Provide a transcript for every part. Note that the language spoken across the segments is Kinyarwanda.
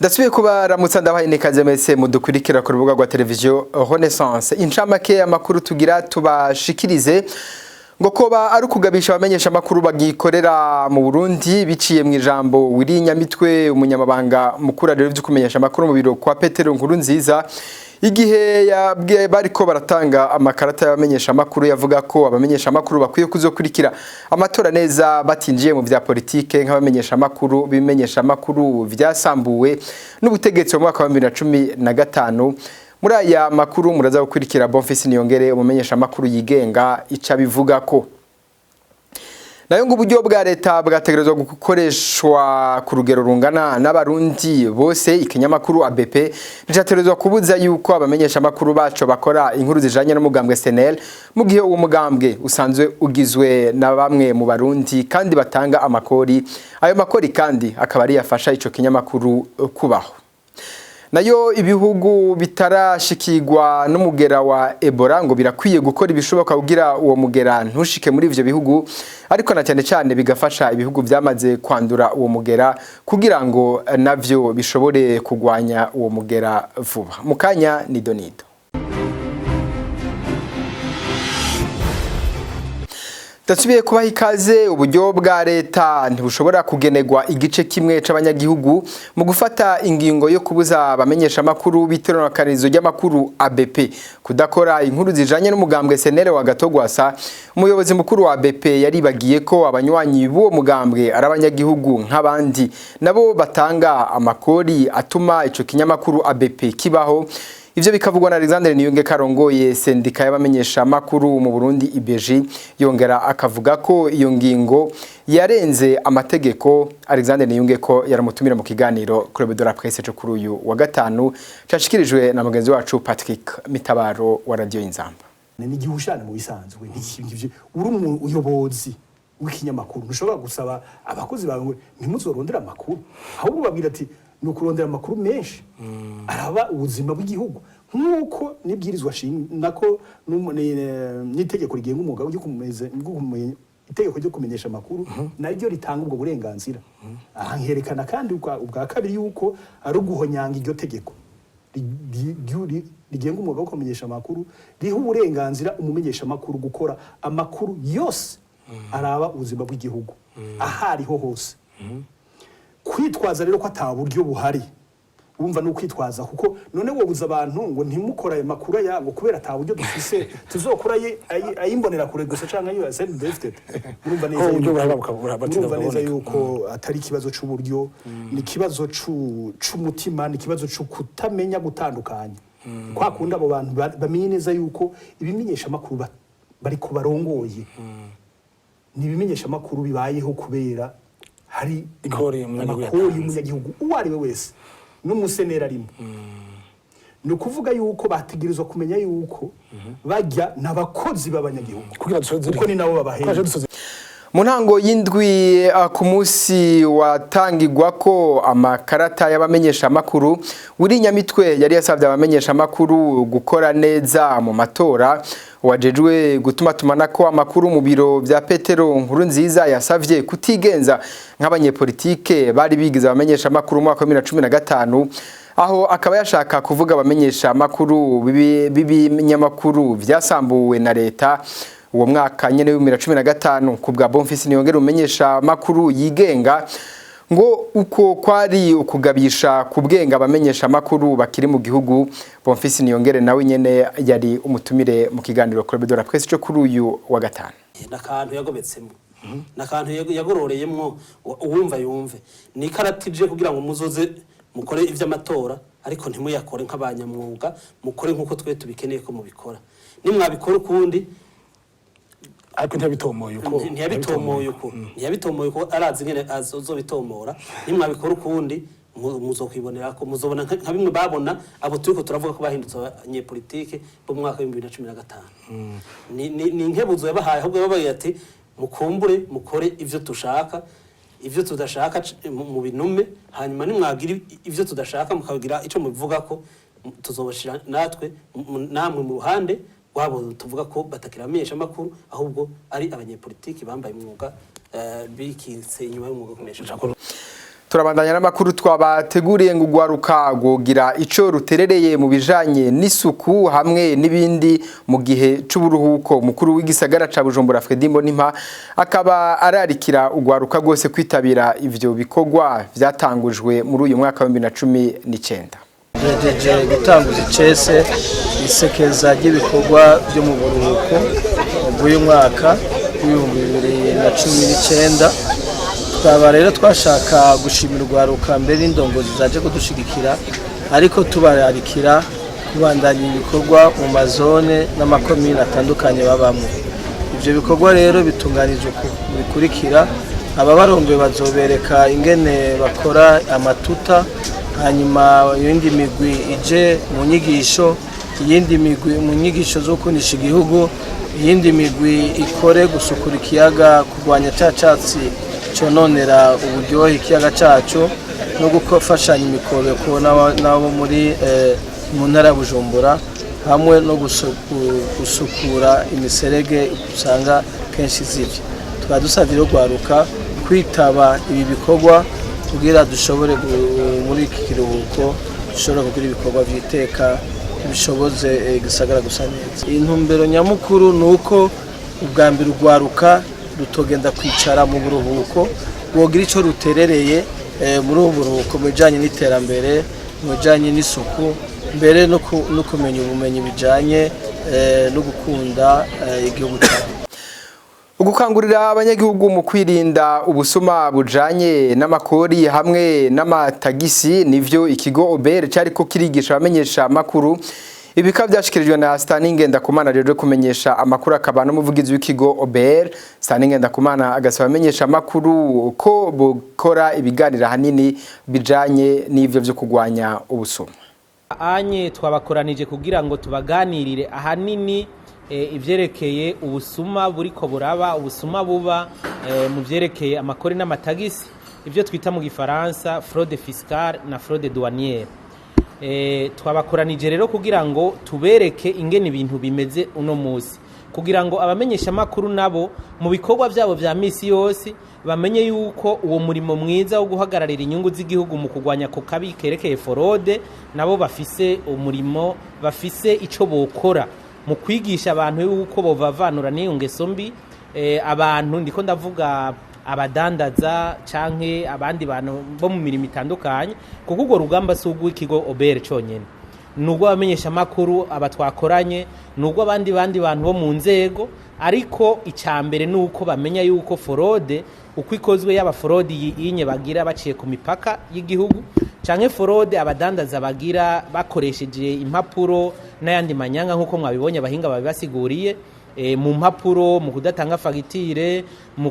Dasubiye kuba ramutsa ndabaye nikaze mese mudukurikira ku rubuga rwa televiziyo Renaissance. Incamake amakuru tugira tubashikirize ngo koba ari ukugabisha abamenyesha amakuru bagikorera mu Burundi biciye mu ijambo Wiri Nyamitwe umunyamabanga mukuru rero byo kumenyesha amakuru mu biro kwa Petero Nkurunziza igihe yabwiye bariko baratanga amakarata y'abamenyesha amakuru yavuga ko abamenyesha amakuru bakwiye kuzokurikira amatora neza batinjiye mu vya politike nk'abamenyesha amakuru bimenyesha amakuru vyasambuwe n'ubutegetsi mu mwaka wa 2015. Muri aya makuru muraza gukurikira Bonfils Niyongere umumenyesha amakuru yigenga ica bivuga ko nayo ngo uburyo bwa leta bwategerezwa gukoreshwa ku rugero rungana n'abarundi bose. Ikinyamakuru ABP nicategerezwa kubuza yuko abamenyesha amakuru baco bakora inkuru zijanye n'umugambwe SNL mu gihe uwo mugambwe usanzwe ugizwe na bamwe mu barundi kandi batanga amakori. Ayo makori kandi akaba ari yafasha ico kinyamakuru kubaho. Nayo ibihugu bitarashikirwa n'umugera wa Ebola ngo birakwiye gukora ibishoboka kugira uwo mugera ntushike muri ivyo bihugu, ariko na cyane bigafasha ibihugu byamaze kwandura uwo mugera kugira ngo navyo bishobore kugwanya uwo mugera vuba. Mukanya ni Donido. Dasubiye kubaha ikaze. Uburyo bwa leta ntibushobora kugenegwa igice kimwe c'abanyagihugu mu gufata ingingo yo kubuza abamenyesha amakuru biteranakarizo ry'amakuru ABP kudakora inkuru zijanye n'umugambwe SNL wa Gatogwasa. Umuyobozi mukuru wa ABP yaribagiye ko abanywanyi b'uwo mugambwe ari abanyagihugu nk'abandi nabo batanga amakori atuma ico kinyamakuru ABP kibaho. Ivyo bikavugwa na Alexandre Niyunge karongoye sendika y'abamenyesha amakuru mu Burundi IBG, yongera akavuga ko iyo ngingo yarenze amategeko. Alexandre Niyunge ko yaramutumira mu kiganiro Club de la Presse cyo kuri uyu wa gatanu cyashikirijwe na mugenzi wacu Patrick Mitabaro wa Radio Inzamba. Ni gihushana mu bisanzwe n'ikivyo uri umuyobozi w'ikinyamakuru ntushobora gusaba abakozi bawe ntimuzorondera amakuru, ahubwo babwira ati nukurondera amakuru menshi araba ubuzima bw'igihugu nkuko nibwirizwa nako n'itegeko rigenga umwuga ryo kumeza itegeko ryo kumenyesha amakuru naryo ritanga ubwo burenganzira. Aha nkerekana kandi ubwa kabiri yuko ari uguhonyanga iryo tegeko rigenga umwuga wo kumenyesha amakuru riha uburenganzira umumenyesha amakuru gukora amakuru yose araba ubuzima bw'igihugu ahariho hose. Kwitwaza rero ko ataburyo buhari wumva no kwitwaza kuko none wobuza abantu ngo ntimukora ayo makuru yango kubera ataburyo dufise tuzokora ayimbonera kure gusa canka ayo send drifted. Urumva neza yuko atari kibazo c'uburyo ni kibazo c'umutima ni kibazo cyo kutamenya gutandukanya. Kwa kunda abo bantu bamenye neza yuko ibimenyesha amakuru bari ko barongoye ni ibimenyesha amakuru bibayeho kubera hari amakuru y'umunyagihugu uwo ari we wese n'umusenera arimo. Ni ukuvuga yuko bategerezwa kumenya yuko bajya n'abakozi b'abanyagihugu kuko ni nabo babahera. Mu ntango y'indwi ku munsi watangirwa ko amakarata y'abamenyesha amakuru, Wiri Nyamitwe yari yasabye abamenyesha amakuru gukora neza mu matora. Wajejwe gutuma tumanako amakuru mu biro bya Petero Nkurunziza yasavye kutigenza nk'abanyepolitike bari bigize abamenyesha amakuru mu mwaka wa 2015, aho akaba yashaka kuvuga abamenyesha amakuru b'ibinyamakuru vyasambuwe na leta uwo mwaka nyene wa 2015. Kubwa Bonfils Niyongere umenyesha amakuru yigenga ngo uko kwari ukugabisha kubwenga abamenyesha amakuru bakiri mu gihugu. Bonfils Niyongere nawe nyene yari umutumire mu kiganiro Club de la Presse cyo kuri uyu wa gatanu. Nakantu yagobetsemo nakantu yagororeyemwo uwumva yumve ni karatije kugira ngo muzoze mukore ivy'amatora ariko ntimuyakore nk'abanyamwuga, mukore nkuko twe tubikeneye ko mubikora. Nimwabikora ukundi ariko ntiyabitomoye uko arazi ngene azobitomora. Nimwabikora ukundi muzokwibonera ko muzobona nka bimwe babona abo turiko turavuga ko bahindutse abanyepolitike bo mu mwaka wa 2015. Ni nkebuzo yabahaye ahubwo babaye ati mukumbure mukore ivyo tushaka, ivyo tudashaka mu binume, hanyuma nimwagira ivyo tudashaka mukagira ico mubivuga ko tuzobashira natwe namwe mu ruhande wabo tuvuga ko batakira amenyesha amakuru ahubwo ari abanyepolitiki bambaye umwuga bikitse inyuma y'umwuga kumenyesha amakuru. turabandanya n'amakuru twabateguriye ngo ugwaruka gogira ico ruterereye mu bijanye n'isuku hamwe n'ibindi mu gihe c'uburuhuko. Mukuru w'igisagara ca Bujumbura Fredy Mbonimpa akaba ararikira ugwaruka gose kwitabira ivyo bikorwa vyatangujwe muri uyu mwaka wa 2019. Duhejeje gutanguza icese isekeza ry'ibikorwa byo mu buruhuko bw'uyu mwaka w'2019. Twaba rero twashaka gushimira urwaruka mbere n'indongozi zaje kudushigikira, ariko tubararikira kubandanya ibikorwa mu mazone n'amakomine atandukanye babamwe. Ivyo bikorwa rero bitunganijwe bikurikira: ababarongoye bazobereka ingene bakora amatuta, hanyuma iyindi migwi ije mu nyigisho, iyindi migwi mu nyigisho zo kunisha igihugu, iyindi migwi ikore gusukura ikiyaga, kurwanya cacatsi cononera uburyohe ikiyaga cacu, no gufashanya imikobeko nabo muri mu ntara ya Bujumbura, hamwe no gusukura imiserege usanga kenshi zivye. Tukaba dusavye urwaruka kwitaba ibi bikorwa kugira dushobore muri iki kiruhuko dushobora kugira ibikorwa vy'iteka bishoboze gisagara gusa neza. Intumbero nyamukuru nuko ubwa mbere urwaruka rutogenda kwicara mu buruhuko, wogira ico ruterereye muri ubu buruhuko mu bijanye n'iterambere, mu bijanye n'isuku, mbere no kumenya ubumenyi bijanye no gukunda igihugu cyacu. Ugukangurira abanyagihugu mu kwirinda ubusuma bujanye n'amakori hamwe n'amatagisi nivyo ikigo OBR cyariko kirigisha abamenyesha makuru. Ibika byashikirijwe na Stanley Ngendakumana rero kumenyesha amakuru akaba n'umuvugizi w'ikigo OBR. Stanley Ngendakumana agasaba abamenyesha makuru ko bokora ibiganira hanini bijanye n'ivyo byo kugwanya ubusuma. Anye twabakoranije kugira ngo tubaganirire ahanini ivyerekeye ubusuma buriko buraba, ubusuma buba mu vyerekeye amakori n'amatagisi, ivyo twita mu gifaransa fraude fiscale na fraude douanière. Twabakoranije rero kugira ngo tubereke ingene ibintu bimeze uno musi, kugira ngo abamenyesha makuru nabo mu bikorwa byabo vya misi yose bamenye yuko uwo murimo mwiza wo guhagararira inyungu z'igihugu mu kugwanya ko kabi kerekeye forode nabo bafise umurimo, bafise ico bokora mu kwigisha abantu yuko bovavanura n'iyo ngeso mbi. Abantu ndiko ndavuga abadandaza canke abandi bantu bo mu mirimo itandukanye, kuko urwo rugamba si urw'ikigo OBR conyene, nubwo abamenyesha makuru abatwakoranye, nubwo abandi bantu bo mu nzego, ariko icambere nuko bamenya yuko forode uko ikozwe, yaba forode yinye bagira baciye ku mipaka y'igihugu canke forode abadandaza bagira bakoresheje impapuro n'ayandi manyanga nkuko mwabibonye abahinga babibasiguriye, mu mpapuro, mu kudatanga fagitire, mu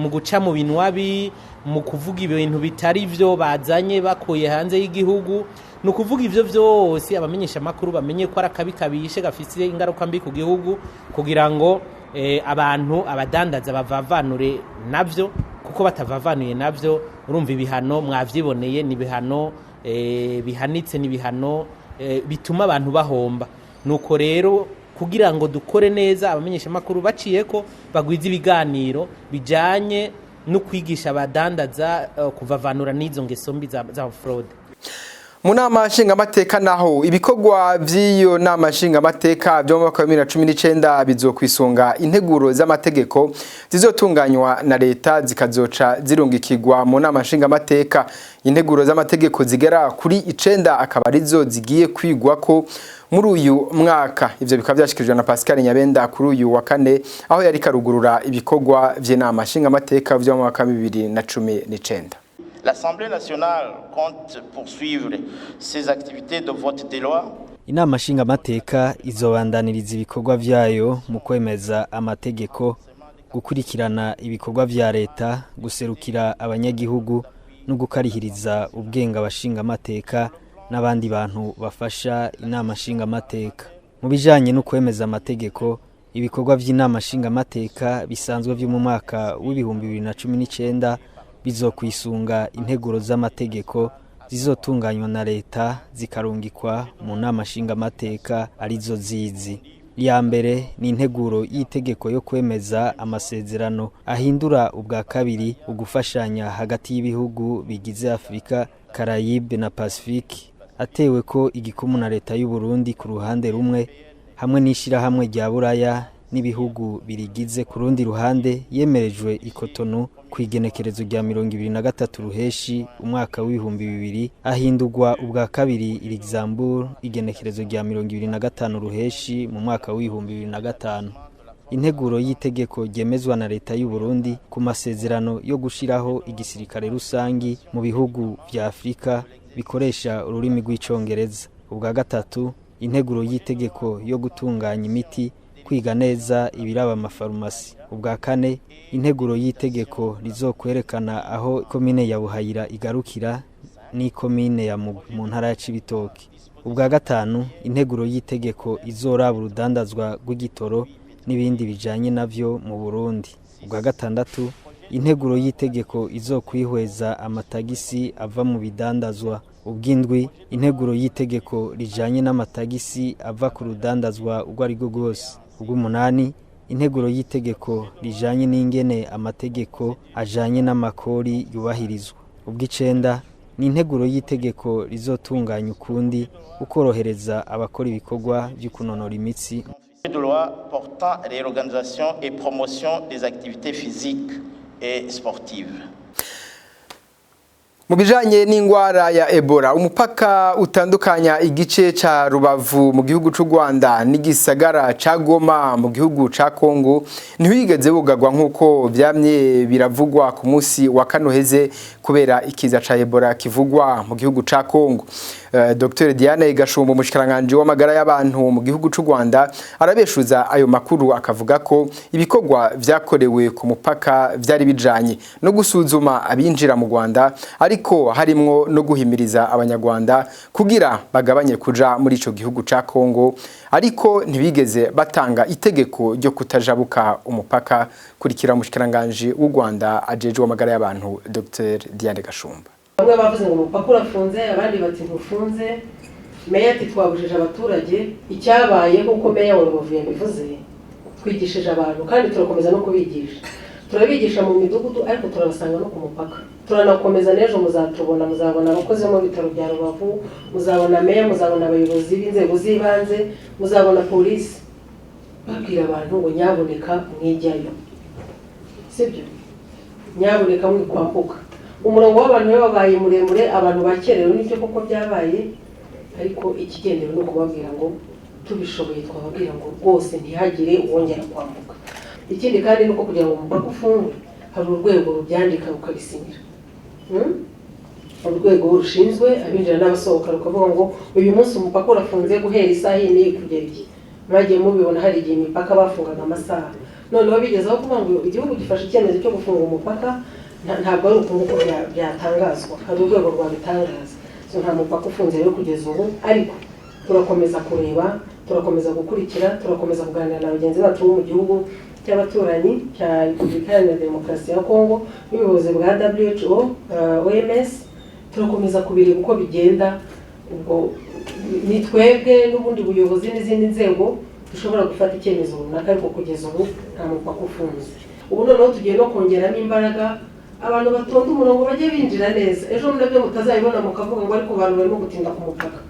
guca mu binwabi, mu kuvuga ibintu bitari vyo bazanye bakuye hanze y'igihugu. No kuvuga ivyo vyose abamenyesha makuru bamenye ko arakabikabishe gafise ingaruka mbi ku gihugu, kugira ngo abantu abadandaza bavavanure navyo, kuko batavavanuye navyo urumva ibihano mwavyiboneye, ni bihano bihanitse, ni bihano bituma abantu bahomba. Nuko rero kugira ngo dukore neza abamenyesha makuru baciye ko bagwiza ibiganiro bijanye no kwigisha abadandaza kuvavanura n'izo ngeso mbi za fraude. Mu nama nshingamateka naho ibikorwa by'iyo nama nshingamateka byo mu mwaka wa 2019 bizokwisunga integuro z'amategeko zizotunganywa na leta zikazoca zirungikirwa mu nama nshingamateka. Integuro z'amategeko zigera kuri 9 akaba arizo zigiye kwigwa ko muri uyu mwaka. Ivyo bikaba byashikirijwe na Pascal Nyabenda kuri uyu wa kane aho yari karugurura ibikorwa by'inama nshingamateka byo mu mwaka wa 2019. L'Assemblée nationale compte poursuivre ses activités de vote des lois. Inama nshingamateka izobandaniriza ibikorwa vyayo mu kwemeza amategeko, gukurikirana ibikorwa vya leta, guserukira abanyagihugu no gukarihiriza ubwenga abashingamateka n'abandi bantu bafasha inama nshingamateka. Mu bijanye no kwemeza amategeko, ibikorwa vy'inama nshingamateka bisanzwe vyo mu mwaka w'2019 bizokwisunga integuro z'amategeko zizotunganywa na leta zikarungikwa mu nama nshingamateka arizo zizi. iya mbere ni integuro y'itegeko yo kwemeza amasezerano ahindura ubwa kabiri ugufashanya hagati y'ibihugu bigize Afrika, Caraïbe na Pacifique, atewe ko igikumu na leta y'u Burundi ku ruhande rumwe hamwe n'ishirahamwe rya Buraya n'ibihugu birigize ku rundi ruhande, yemerejwe i Cotonou ku igenekerezo rya 23 ruheshi umwaka w'ibihumbi 2000, ahindurwa ubwa kabiri i Luxembourg igenekerezo rya 25 ruheshi mu mwaka w'ibihumbi 2005. Integuro y'itegeko ryemezwa na leta y'u Burundi ku masezerano yo gushiraho igisirikare rusangi mu bihugu vya Afrika bikoresha ururimi rw'icongereza. Ubwa gatatu, integuro y'itegeko yo gutunganya imiti, kwiga neza ibiraba amafarumasi. Ubwa kane, integuro y'itegeko rizokwerekana aho komine ya Buhayira igarukira ni komine ya Mugwi mu ntara ya Cibitoke. Ubwa gatanu, integuro y'itegeko izoraba urudandazwa rw'igitoro n'ibindi bijanye navyo mu Burundi. Ubwa gatandatu, integuro y'itegeko izokwihweza amatagisi ava mu bidandazwa. Ubwindwi, integuro y'itegeko rijanye n'amatagisi ava ku rudandazwa urwo ari rwo rwose. Ubw'umunani, integuro y'itegeko rijanye n'ingene amategeko ajanye n'amakori yubahirizwa. Ubw'icenda, ni integuro y'itegeko rizotunganya ukundi ukorohereza abakora ibikorwa byo kunonora imitsi. De loi portant réorganisation et promotion des activités physiques et sportives. Mu bijanye n'ingwara ya Ebola, umupaka utandukanya igice ca Rubavu mu gihugu c'u Rwanda n'igisagara ca Goma mu gihugu ca Kongo ntihigeze bugagwa nkuko vyamye biravugwa ku munsi wa kanoheze kubera ikiza ca Ebola kivugwa mu gihugu ca Kongo. Dr. Diane Gashumba, umushikiranganje w'amagara y'abantu mu gihugu c'u Rwanda, arabeshuza ayo makuru akavuga ko ibikorwa vyakorewe ku mupaka vyari bijanye no gusuzuma abinjira mu Rwanda, ariko harimwo no guhimiriza abanyarwanda kugira bagabanye kuja muri ico gihugu ca Kongo, ariko ntibigeze batanga itegeko ryo kutajabuka umupaka. Kurikira umushikiranganje w'u Rwanda ajejwe amagara y'abantu Dr. Diane Gashumba. Bamwe bavuze ngo umupaka urafunze, abandi bati ntufunze. Meya ati twabujije abaturage, icyabaye nk'uko meya wa Rubavu yabivuze, twigishije abantu kandi turakomeza no kubigisha. Turabigisha mu midugudu ariko turabasanga no ku mupaka. Turanakomeza n'ejo muzatubona, muzabona abakozi mu bitaro bya Rubavu, muzabona meya, muzabona abayobozi b'inzego z'ibanze, muzabona polisi babwira abantu ngo nyaboneka mwijyayo. Sibyo? Nyaboneka mwikwambuka. Umurongo w'abantu babaye muremure, abantu bakerewe n'icyo koko byabaye, ariko ikigendewe no kubabwira ngo tubishoboye twababwira ngo rwose ntihagire uwongera kwambuka. Ikindi kandi nuko kugira ngo umupaka ufungwe hari urwego rubyandika rukabisinyira. Urwego rushinzwe abinjira n'abasohoka rukavuga ngo uyu munsi umupaka urafunze guhera isaha iyi kugera iki. Mwagiye mubibona hari igihe imipaka bafungaga amasaha. Noneho bigezeho kuvuga ngo igihugu gifashe icyemezo cyo gufunga umupaka, ntabwo ari uko byatangazwa, hari urwego rwabitangaza. So nta mupaka ufunze rero kugeza ubu, ariko turakomeza kureba, turakomeza gukurikira, turakomeza kuganira na bagenzi bacu mu gihugu cy'abaturanyi cya Repubulika Iharanira Demokarasi ya Kongo n'ubuyobozi bwa WHO, OMS, turakomeza kubireba uko bigenda. Ubwo ni twebwe n'ubundi buyobozi n'izindi nzego dushobora gufata icyemezo runaka, ariko kugeza ubu nta mupaka ufunze. Ubu noneho tugiye no kongeramo imbaraga, abantu batonda umurongo bajye binjira neza. Ejo nabyo mutazabibona mukavuga ngo ariko abantu barimo gutinda ku mupaka.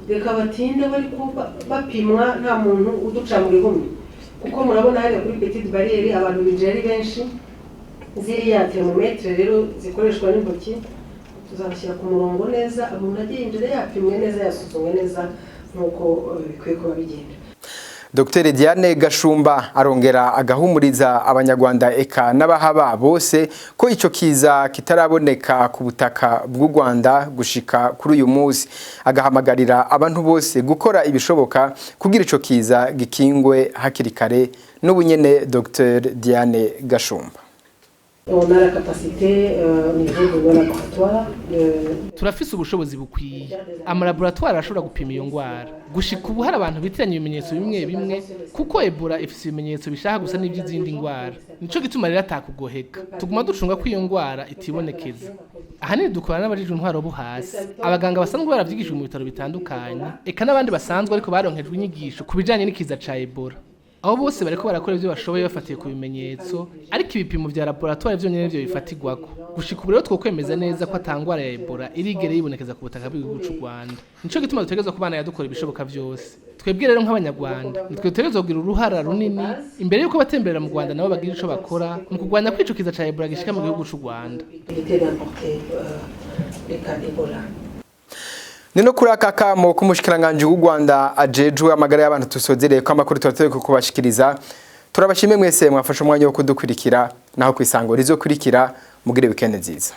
Reka batinde bari bapimwa, nta muntu uduca muri bumwe, kuko murabona hariya kuri petite barriere abantu binjira ari benshi. Ziriya thermometre rero zikoreshwa n'intoki tuzabashyira ku murongo neza, umuntu agiye yinjira yapimwe neza, yasuzumwe neza nk'uko bikwiye kuba bigenda. Dr. Diane Gashumba arongera agahumuriza abanyarwanda eka n'abahaba bose ko ico kiza kitaraboneka ku butaka bw'u Rwanda gushika kuri uyu munsi. Agahamagarira abantu bose gukora ibishoboka kugira ico kiza gikingwe hakiri kare. N'ubunyene Dr. Diane Gashumba. On a la capacité au niveau de nos laboratoires turafise ubushobozi bukwiye amalaboratoire arashobora gupima iyo ngwara gushika ubu hari abantu bitiranya ibimenyetso bimwe bimwe kuko Ebola ifise ibimenyetso bishaka gusa n'ivy'izindi ngwara nico gituma rero atakugoheka tuguma ducunga ko iyo ngwara itibonekeza ahanini dukorana n'abajijwe intwaro bo hasi abaganga basanzwe baravyigishijwe mu bitaro bitandukanye eka n'abandi basanzwe ariko baronkejwe inyigisho ku bijanye n'ikiza ca Ebola abo bose bariko barakora ivyo bashoboye bafatiye ku bimenyetso ariko ibipimo vya laboratoire vyo nyene vyo bifatirwako gushika ubu rero twokwemeza neza ko atangwara ya Ebola irigere yibonekeza ku butaka bw'igihugu c'u Rwanda nico gituma dutegerezwa kubana yadukora ibishoboka vyose twebwe rero nk'abanyarwanda nitwe dutegerezwa kugira uruhara runini imbere yuko batemberera mu Rwanda nabo bagira ico bakora mu kurwanya kwicukiza ca Ebola gishika mu gihugu c'u Rwanda Nino kuri aka kamo k'umushikiranganje w'u Rwanda ajejwe amagara y'abantu tusozereye ko amakuru turateye kubashikiriza turabashimye mwese mwafashe umwanya wo kudukurikira naho kwisango rizokurikira mugire weekend nziza.